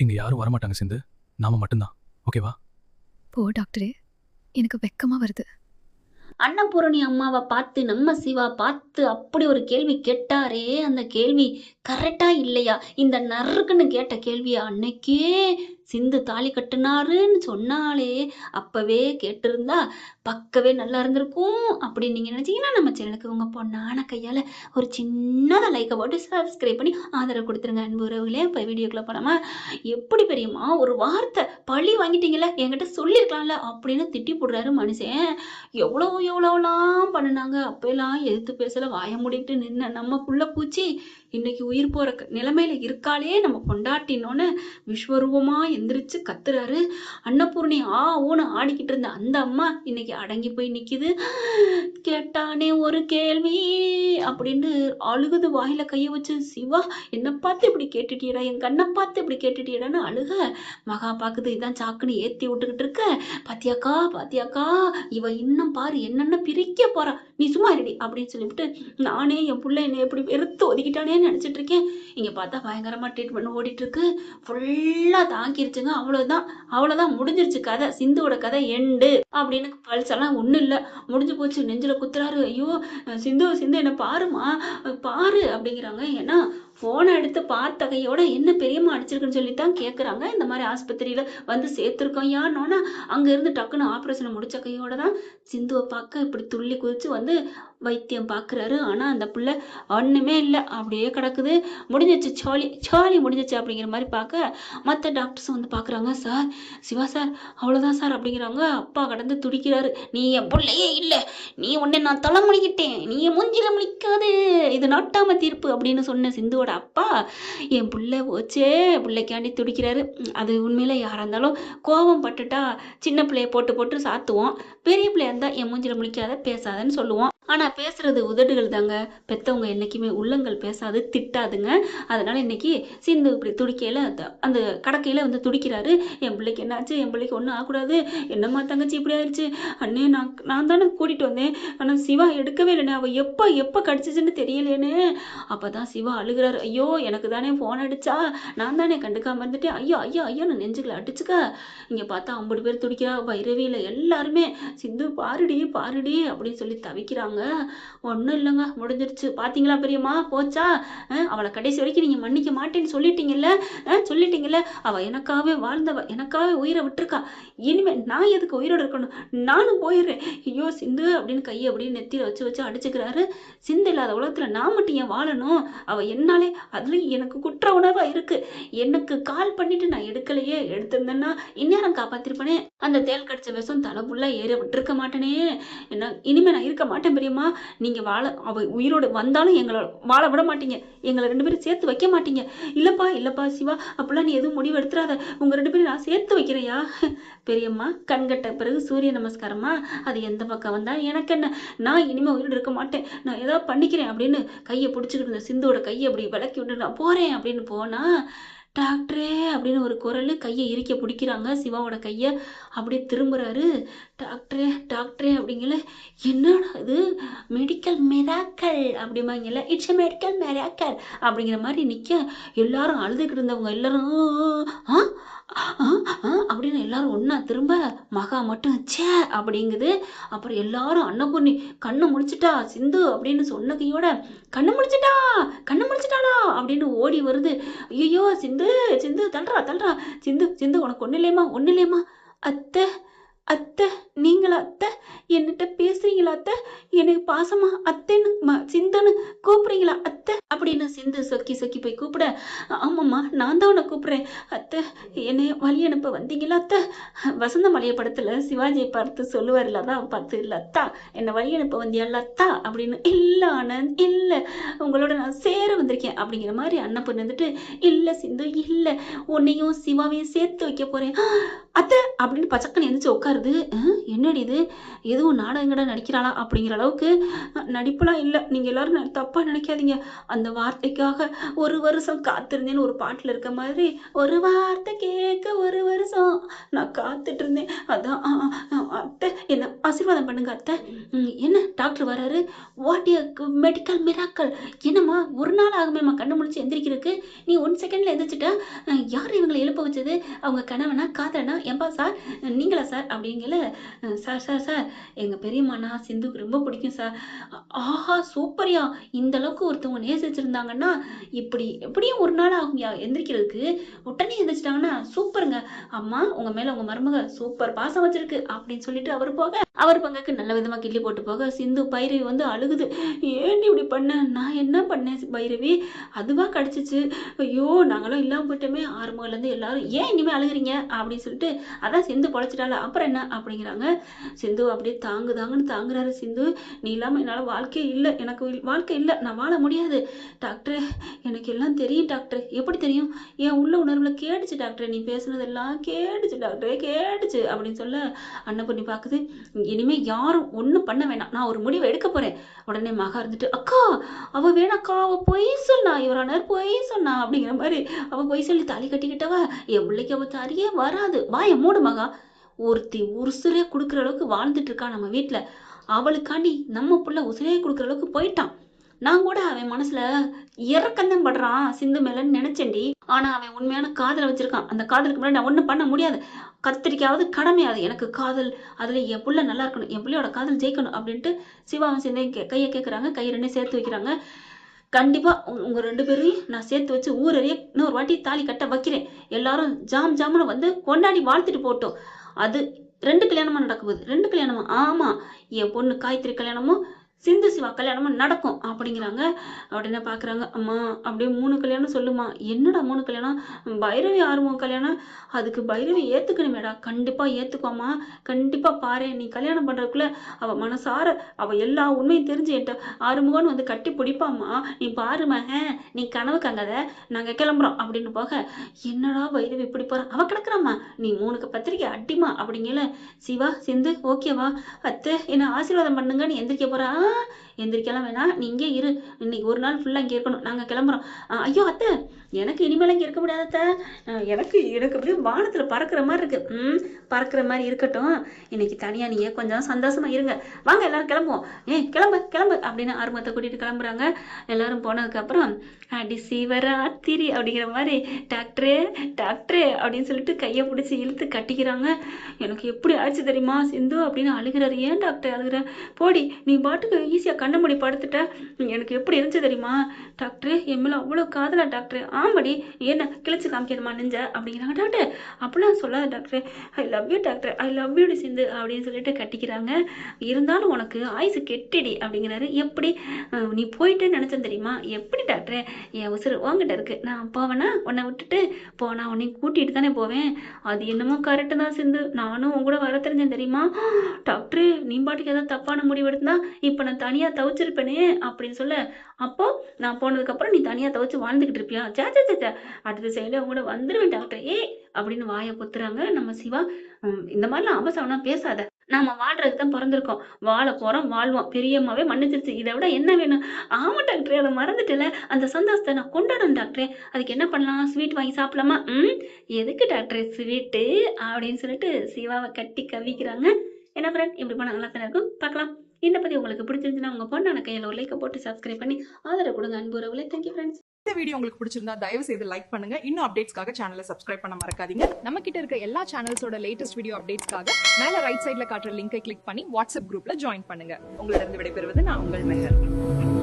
இங்க யாரும் வரமாட்டாங்க சிந்து, நாம மட்டும்தான். ஓகேவா? போ டாக்டரே, எனக்கு வெக்கமா வருது. அன்னபூரணி அம்மாவை பார்த்து நம்ம சிவா பார்த்து அப்படி ஒரு கேள்வி கேட்டாரே, அந்த கேள்வி கரெக்டா இல்லையா? இந்த நறுக்குன்னு கேட்ட கேள்வியை அன்னைக்கே சிந்து தாலி கட்டுனாருன்னு சொன்னாலே அப்பவே கேட்டிருந்தா பக்கவே நல்லா இருந்திருக்கும் அப்படின்னு நீங்க நினைச்சீங்கன்னா நம்ம சேனலுக்கு உங்க பொண்ணான கையால ஒரு சின்னதா லைக்கை போட்டு சப்ஸ்கிரைப் பண்ணி ஆதரவு கொடுத்துருங்க அன்பு உறவுகளே. இப்போ வீடியோக்குள்ள போனாமா, எப்படி பெரியம்மா ஒரு வார்த்தை பழி வாங்கிட்டீங்கல்ல, என்கிட்ட சொல்லியிருக்கலாம்ல அப்படின்னு திட்டி போடுறாரு மனுஷன். எவ்வளோலாம் பண்ணினாங்க, அப்பெல்லாம் எதிர்த்து பேசல வாய மூடிட்டு நின்ன நம்ம புள்ள பூச்சி இன்னைக்கு உயிர் போற நிலைமையில இருக்காளே நம்ம பொண்டாட்டினோன்னு விஸ்வரூபமா எந்திரிச்சு கத்துறாரு. அன்னபூர்ணி ஊன்னு ஆடிக்கிட்டு இருந்த அந்த அம்மா இன்னைக்கு அடங்கி போய் நிக்குது. கேட்டானே ஒரு கேள்வி அப்படின்னு அழுகுது, வாயில கைய வச்சு. சிவா என்ன பார்த்து இப்படி கேட்டுட்டியடா, என் கண்ணை பார்த்து இப்படி கேட்டுட்டியடான்னு அழுக. மகா பாக்குது, இதான் சாக்குன்னு ஏத்தி விட்டுக்கிட்டு இருக்க. பாத்தியாக்கா பாத்தியாக்கா, இவ இன்னும் பாரு என்னென்ன பிரிக்க போறா, நீ சும்மா இருடி அப்படின்னு சொல்லிவிட்டு நானே என் புள்ள என்னை எப்படி வெறுத்து ஒதுக்கிட்டானே நினைச்சிட்டு இருக்கேன். இங்க பார்த்தா பயங்கரமா ட்ரீட்மெண்ட் ஓடிட்டு இருக்கு. ஃபுல்லா தாக்கிருச்சுங்க. அவ்வளவுதான் முடிஞ்சிருச்சு கதை. சிந்துவோட கதை எண்டு அப்படின்னு பல்செல்லாம் ஒண்ணும் இல்ல, முடிஞ்சு போச்சு. நெஞ்சில குத்துறாரு. ஐயோ சிந்து என்ன பாருமா பாரு அப்படிங்கிறாங்க. ஏன்னா போனை எடுத்து பார்த்த கையோட என்ன பெரியம்மா அடிச்சிருக்குன்னு சொல்லித்தான் கேட்குறாங்க. இந்த மாதிரி ஆஸ்பத்திரியில வந்து சேர்த்துருக்கோம் யானோன்னா அங்க இருந்து டக்குன்னு ஆப்ரேஷனை முடிச்ச கையோட தான் சிந்துவை பார்க்க இப்படி துள்ளி குதிச்சு வந்து வைத்தியம் பார்க்குறாரு. ஆனால் அந்த பிள்ளை ஒன்றுமே இல்லை, அப்படியே கிடக்குது. முடிஞ்சிச்சு, சாலி முடிஞ்சிச்சு அப்படிங்கிற மாதிரி பார்க்க மற்ற டாக்டர்ஸும் வந்து பார்க்குறாங்க. சார் சிவா சார் அவ்வளோதான் சார் அப்படிங்கிறாங்க. அப்பா கடந்து துடிக்கிறாரு. நீ என் பிள்ளையே இல்லை, நீ உன்னை நான் தலை முடிக்கிட்டேன், நீ என் மூஞ்சில முடிக்காது, இது நாட்டாம தீர்ப்பு அப்படின்னு சொன்ன சிந்துவோட அப்பா என் பிள்ளை போச்சே பிள்ளைக்காண்டி துடிக்கிறாரு. அது உண்மையில யாராக இருந்தாலும் கோபம் பட்டுட்டா சின்ன பிள்ளைய போட்டு சாத்துவோம். பெரிய பிள்ளையா இருந்தால் என் மூஞ்சில முடிக்காத பேசாதன்னு சொல்லுவோம். ஆனால் பேசுறது உதடுகள் தாங்க, பெற்றவங்க என்றைக்குமே உள்ளங்கள் பேசாது திட்டாதுங்க. அதனால இன்னைக்கு சிந்து இப்படி துடிக்கையில் அந்த கடக்கையில் வந்து துடிக்கிறாரு. என் பிள்ளைக்கு என்னாச்சு, என் பிள்ளைக்கு ஒன்றும் ஆகக்கூடாது, என்னம்மா தங்கச்சி இப்படி ஆயிடுச்சு அண்ணே, நான் தானே கூட்டிகிட்டு வந்தேன், ஆனால் சிவா எடுக்கவே இல்லைண்ணே, அவள் எப்போ கடிச்சிச்சுன்னு தெரியலேன்னு. அப்போ தான் சிவா அழுகிறாரு. ஐயோ எனக்கு தானே ஃபோன் அடிச்சா, நான் தானே கண்டுக்காம இருந்துட்டேன், ஐயோ நான் நெஞ்சுக்கல அடிச்சுக்க. இங்கே பார்த்தா 50 பேர் துடிக்கிறா. வைரவியில் எல்லாருமே சிந்து பாருடி அப்படின்னு சொல்லி தவிக்கிறாங்க. ஒன்றும் இல்லைங்க, முடிஞ்சிருச்சு. பார்த்தீங்களா பெரியம்மா போச்சா, அவளை கடைசி வரைக்கும் நீங்கள் மன்னிக்க மாட்டேன்னு சொல்லிட்டீங்கல்ல. அவள் எனக்காகவே வாழ்ந்தவ, எனக்காகவே உயிரை விட்டுருக்கா. இனிமேல் நான் எதுக்கு உயிரோடு இருக்கணும், நானும் போயிடுறேன். ஐயோ சிந்து அப்படின்னு கையை அப்படின்னு நெத்தியில் வச்சு அடிச்சுக்கிறாரு. சிந்து இல்லாத உலகத்தில் நான் மட்டும் ஏன் வாழணும், அவள் என்னாலே அதுலேயும் எனக்கு குற்ற உணர்வாக இருக்கு. எனக்கு கால் பண்ணிட்டு நான் எடுக்கலையே, எடுத்திருந்தேன்னா இந்நேரம் காப்பாத்திருப்பேனே. அந்த தேல் கடிச்ச விஷம் தலை ஃபுல்லாக ஏற விட்டுருக்க மாட்டேனே. என்ன இனிமேல் நான் இருக்க மாட்டேன் பெரியம்மா. நீங்கள் அவள் உயிரோடு வந்தாலும் எங்களை வாழ விட மாட்டீங்க, எங்களை 2 பேரும் சேர்த்து வைக்க மாட்டீங்க. இல்லப்பா சிவா, அப்படிலாம் நீ எதுவும் முடிவு எடுத்துறாத, உங்கள் 2 பேரும் நான் சேர்த்து வைக்கிறையா. பெரியம்மா கண்கட்ட பிறகு சூரிய நமஸ்காரமா, அது எந்த பக்கம் வந்தா எனக்கு என்ன, நான் இனிமேல் உயிரோடு இருக்க மாட்டேன், நான் ஏதாவது பண்ணிக்கிறேன் அப்படின்னு கையை பிடிச்சிக்கிட்டு இருந்த சிந்துவோட கையை அப்படி விளக்கி விட்டு நான் போகிறேன் அப்படின்னு போனா, டாக்டரே அப்படின்னு ஒரு குரல். கையை இறுக்க பிடிக்கிறாங்க சிவாவோட கையை. அப்படியே திரும்புறாரு. டாக்டரே அப்படிங்கல. என்னடா இது மெடிக்கல் மெராக்கல் அப்படிம்பாங்கல்ல, இட்ஸ் எ மெடிக்கல் மெராக்கல் அப்படிங்கிற மாதிரி நிற்க. எல்லாரும் அழுதுகிட்டு இருந்தவங்க எல்லாரும் அப்படின்னு எல்லாரும் ஒன்றா திரும்ப. மகா மட்டும் சே அப்படிங்குது. அப்புறம் எல்லாரும் அன்னபூர்ணி கண்ணு முடிச்சிட்டா சிந்து அப்படின்னு சொன்ன கையோட கண்ணு முடிச்சிட்டாளா அப்படின்னு ஓடி வருது. ஐயோ சிந்து தள்ளுறா. சிந்து உனக்கு ஒன்றும் இல்லையம்மா. அத்தை நீங்களா அத்தை, என்கிட்ட பேசுறீங்களா அத்தை, எனக்கு பாசமா அத்தைன்னு சிந்துன்னு கூப்பிடுறீங்களா அத்தை அப்படின்னு சிந்து சொக்கி போய் கூப்பிட, ஆமாம்மா நான் தான் உன்னை கூப்பிடுறேன் அத்தை, என்னை வழி அனுப்ப வந்தீங்களா அத்தை. வசந்த மலைய படத்துல சிவாஜியை பார்த்து சொல்லுவார்ல, அதான் பார்த்து இல்லை அத்தா என்னை வழி அனுப்ப வந்தியால அத்தா அப்படின்னு. இல்லை ஆனந்த் இல்லை, உங்களோட நான் சேர வந்திருக்கேன் அப்படிங்கிற மாதிரி அண்ணன் வந்துட்டு, இல்லை சிந்து இல்லை, உன்னையும் சிவாவையும் சேர்த்து வைக்க போறேன் அத்தை அப்படின்னு பச்சக்கன்னு எழுந்துச்சு உட்காரு. உட்காருது. என்னடி இது எதுவும் நாடகங்கட நடிக்கிறாளா அப்படிங்கிற அளவுக்கு நடிப்புலாம் இல்லை. நீங்கள் எல்லாரும் தப்பாக நினைக்காதீங்க. அந்த வார்த்தைக்காக 1 வருஷம் காத்திருந்தேன்னு ஒரு பாட்டில் இருக்க மாதிரி, ஒரு வார்த்தை கேட்க 1 வருஷம் நான் காத்துட்டு இருந்தேன். அதான் அத்தை என்ன ஆசீர்வாதம் பண்ணுங்க அத்தை. என்ன டாக்டர் வராரு, வாட் மெடிக்கல் மிராக்கல். என்னம்மா ஒரு நாள் ஆகுமேம்மா கண்ணு முழிச்சு எந்திரிக்கிறதுக்கு, நீ 1 செகண்டில் எந்திரிச்சிட்டா. யார் இவங்களை எழுப்ப வச்சது? அவங்க கணவனா காதலனா? ஏன்பா சார் நீங்களா சார் அப்படிங்கல. சார் சார் சார் எங்கள் பெரியம்மாண்ணா சிந்துக்கு ரொம்ப பிடிக்கும் சார். ஆஹா சூப்பர்யா, இந்த அளவுக்கு ஒருத்தவங்க நேசிச்சிருந்தாங்கன்னா எப்படியும் ஒரு நாள் ஆகும்யா எந்திரிக்கிறதுக்கு. உடனே எந்திரிச்சிட்டாங்கன்னா சூப்பருங்க. அம்மா உங்கள் மேலே உங்கள் மருமக சூப்பர் பாசம் வச்சிருக்கு அப்படின்னு சொல்லிட்டு அவர் பங்குக்கு நல்ல விதமாக கிள்ளி போட்டு போக சிந்து பைரவி வந்து அழுகுது. ஏன் இப்படி பண்ண? நான் என்ன பண்ணேன் பைரவி? அதுவாக கிடச்சிச்சு. ஐயோ நாங்களும் இல்லாமல் போயிட்டோமே. ஆரம்பத்துலேருந்து எல்லாரும் ஏன் இனிமேல் அழுகுறீங்க அப்படின்னு சொல்லிட்டு, அதான் சிந்து பொழைச்சிட்டால அப்புறம் என்ன அப்படிங்கிறாங்க. சிந்து அப்படியே தாங்குன்னு தாங்குறாரு. சிந்து நீ இல்லாமல் என்னால் வாழ்க்கை இல்லை, எனக்கு வாழ்க்கை இல்லை, நான் வாழ முடியாது டாக்டர். எனக்கு எல்லாம் தெரியும் டாக்டர். எப்படி தெரியும்? என் உள்ள உணர்வில் கேட்டுச்சு டாக்டர், நீ பேசுனதெல்லாம் கேட்டுச்சு டாக்டர், கேட்டுச்சு அப்படின்னு சொல்ல அன்னபூர்ணி பார்க்குது. இனிமேல் யாரும் ஒன்றும் பண்ண வேணாம், நான் ஒரு முடிவை எடுக்க போகிறேன். உடனே மகா இருந்துட்டு, அக்கா அவள் வேணாக்கா, அவள் பொய் சொன்னா, இவரானர் பொய் சொன்னா அப்படிங்கிற மாதிரி அவள் பொய் சொல்லி தாலி கட்டிக்கிட்டவ என் பிள்ளைக்கு அவள் தாரியே வராது. வாய மூடு மகா. ஒருத்தி உசுரே கொடுக்குற அளவுக்கு வாழ்ந்துட்டு இருக்கா நம்ம வீட்டில். அவளுக்காண்டி நம்ம புள்ள உசுரே கொடுக்குற அளவுக்கு போயிட்டான். நான் கூட அவன் மனசுல இறக்கந்தான் படுறான் சிந்து மேலன்னு நினைச்சேன்டி. ஆனா அவன் உண்மையான காதலை வச்சிருக்கான். அந்த காதலுக்கு முன்னாடி நான் ஒன்றும் பண்ண முடியாது. கத்திரிக்காவது கடமையாது எனக்கு காதல். அதுல என் புள்ள நல்லா இருக்கணும், என் பிள்ளையோட காதல் ஜெயிக்கணும் அப்படின்ட்டு சிவாவும் சிந்தையும் கையை கேட்குறாங்க. கையை 2 சேர்த்து வைக்கிறாங்க. கண்டிப்பா உங்க 2 பேரையும் நான் சேர்த்து வச்சு ஊரறிய இன்னொரு வாட்டி தாலி கட்ட வைக்கிறேன். எல்லாரும் ஜாம்னு வந்து கொண்டாடி வாழ்த்துட்டு போட்டோம். அது 2 கல்யாணமா நடக்க போகுது. 2 கல்யாணமா? ஆமா, என் பொண்ணு காயத்ரி கல்யாணமும் சிந்து சிவா கல்யாணமும் நடக்கும் அப்படிங்கிறாங்க. உடனே பார்க்குறாங்க. அம்மா அப்படியே 3 கல்யாணம் சொல்லுமா. என்னடா 3 கல்யாணம்? பைரவி ஆறுமுகம் கல்யாணம். அதுக்கு பைரவி ஏற்றுக்கணுமேடா. கண்டிப்பாக ஏற்றுக்குவாம்மா. கண்டிப்பாக பாரு, நீ கல்யாணம் பண்ணுறதுக்குள்ள அவள் மனசார அவள் எல்லா உண்மையும் தெரிஞ்சு என்கிட்ட ஆறுமுகம்னு வந்து கட்டி பிடிப்பாம்மா. நீ பாருமா, நீ கனவு கங்காத, நாங்கள் கிளம்புறோம் அப்படின்னு போக, என்னடா பைரவி இப்படி போகிறான், அவள் கிடக்குறாம்மா, நீ 3 பத்திரிக்கை அட்டிமா அப்படிங்கல. சிவா சிந்து ஓகேவா அத்தை என்ன ஆசீர்வாதம் பண்ணுங்கன்னு எந்திரிக்க போகிறா. எந்திரிக்கலாம் வேணாம், நீ இங்கே இரு, இன்னைக்கு ஒரு நாள் ஃபுல்லாக இங்கே இருக்கணும், நாங்கள் கிளம்புறோம். ஐயோ அத்தை எனக்கு இனிமேல் இங்கே இருக்க முடியாத அத்தை. எனக்கு அப்படியே வானத்தில் பறக்கிற மாதிரி இருக்கு. பறக்கிற மாதிரி இருக்கட்டும், இன்னைக்கு தனியாக நீங்கள் கொஞ்சம் சந்தோஷமாக இருங்க. வாங்க எல்லாரும் கிளம்புவோம். கிளம்பு அப்படின்னு ஆர்வத்தை கூட்டிகிட்டு கிளம்புறாங்க. எல்லாரும் போனதுக்கப்புறம் அடி சிவராத்திரி அப்படிங்கிற மாதிரி டாக்டரே அப்படின்னு சொல்லிட்டு கையை பிடிச்சி இழுத்து கட்டிக்கிறாங்க. எனக்கு எப்படி ஆச்சு தெரியுமா சிந்து அப்படின்னு அழுகிறாரு. ஏன் டாக்டர் அழுகிற? போடி, நீ பாட்டுக்கு ஈஸியாக கண்ண மூடி படுத்துட்ட. எனக்கு எப்படி இருந்துச்சு தெரியுமா டாக்டர்? என் மேலே அவ்வளோ காதலா டாக்டர்? ஆமாடி, என்ன கிழிச்சு காமிக்கணுமா நெஞ்ச அப்படிங்கிறாங்க. டாக்டர் அப்படிலாம் சொல்லாத doctor, I love you doctor, I love you Sindhu அப்படின்னு சொல்லிட்டு கட்டிக்கிறாங்க. இருந்தாலும் உனக்கு ஆயுசு கெட்டிடி அப்படிங்கிறாரு. எப்படி நீ போயிட்டேன்னு நினச்சேன் தெரியுமா? எப்படி டாக்டர், என் உசுறு உங்ககிட்ட இருக்கு, நான் போவேன்னா உன்னை விட்டுட்டு போனா உன்னை கூட்டிகிட்டு தானே போவேன். அது என்னமோ கரெக்டு தான் சிந்து, நானும் உன் கூட வர தெரிஞ்சேன் தெரியுமா டாக்டர். நீ பாட்டுக்கு ஏதாவது தப்பான முடிவெடுத்தா இப்போ நான் தனியாக தவிச்சிருப்பேனே அப்படின்னு சொல்ல, அப்போ நான் போனதுக்கப்புறம் நீ தனியாக தவிச்சு வாழ்ந்துக்கிட்டு இருப்பியா? சேச்சா அடுத்த சைடு அவங்க கூட வந்துடுவேன் டாக்டர் அப்படின்னு வாயை பொத்துறாங்க நம்ம சிவா. இந்த மாதிரிலாம் அவசரம்னா பேசாத, நாம வாழ்றதுக்கு தான் பிறந்திருக்கோம், வாழ போறோம், வாழ்வோம், பெரியம்மாவே மன்னிச்சிருச்சு, இதை விட என்ன வேணும்? ஆமா டாக்டர், அதை மறந்துட்டல, அந்த சந்தோஷத்தை நான் கொண்டாடணும் டாக்டர். அதுக்கு என்ன பண்ணலாம்? ஸ்வீட் வாங்கி சாப்பிடலாமா? எதுக்கு டாக்டர் ஸ்வீட்டு அப்படின்னு சொல்லிட்டு சிவாவை கட்டி கவிக்கிறாங்க. என்ன ஃப்ரெண்ட், இப்படி பண்ண நல்லா தானே இருக்கும். பார்க்கலாம். இந்த பத்தி உங்களுக்கு பிடிச்சிருந்துச்சுன்னா உங்க பொண்ணான கையில் ஒரு லைக்கை போட்டு சப்ஸ்கிரைப் பண்ணி ஆதரவு கொடுங்க அன்பு உறவுகளே. Thank you friends. இந்த வீடியோ உங்களுக்கு பிடிச்சிருந்தா தயவு செய்து லைக் பண்ணுங்க. இன்னும் அப்டேட்ஸ்க்காக சேனலை சப்ஸ்கிரைப் பண்ண மறக்காதீங்க. நம்ம கிட்ட இருக்க எல்லா சேனல்ஸோட லேட்டஸ்ட் வீடியோ அப்டேட்ஸ்க்காக மேல ரைட் சைடுல காட்டுற லிங்கை கிளிக் பண்ணி வாட்ஸ்அப் குரூப்ல ஜாயின் பண்ணுங்க. உங்களிடம் விடைபெறுவது நான் உங்கள் மெஹர்.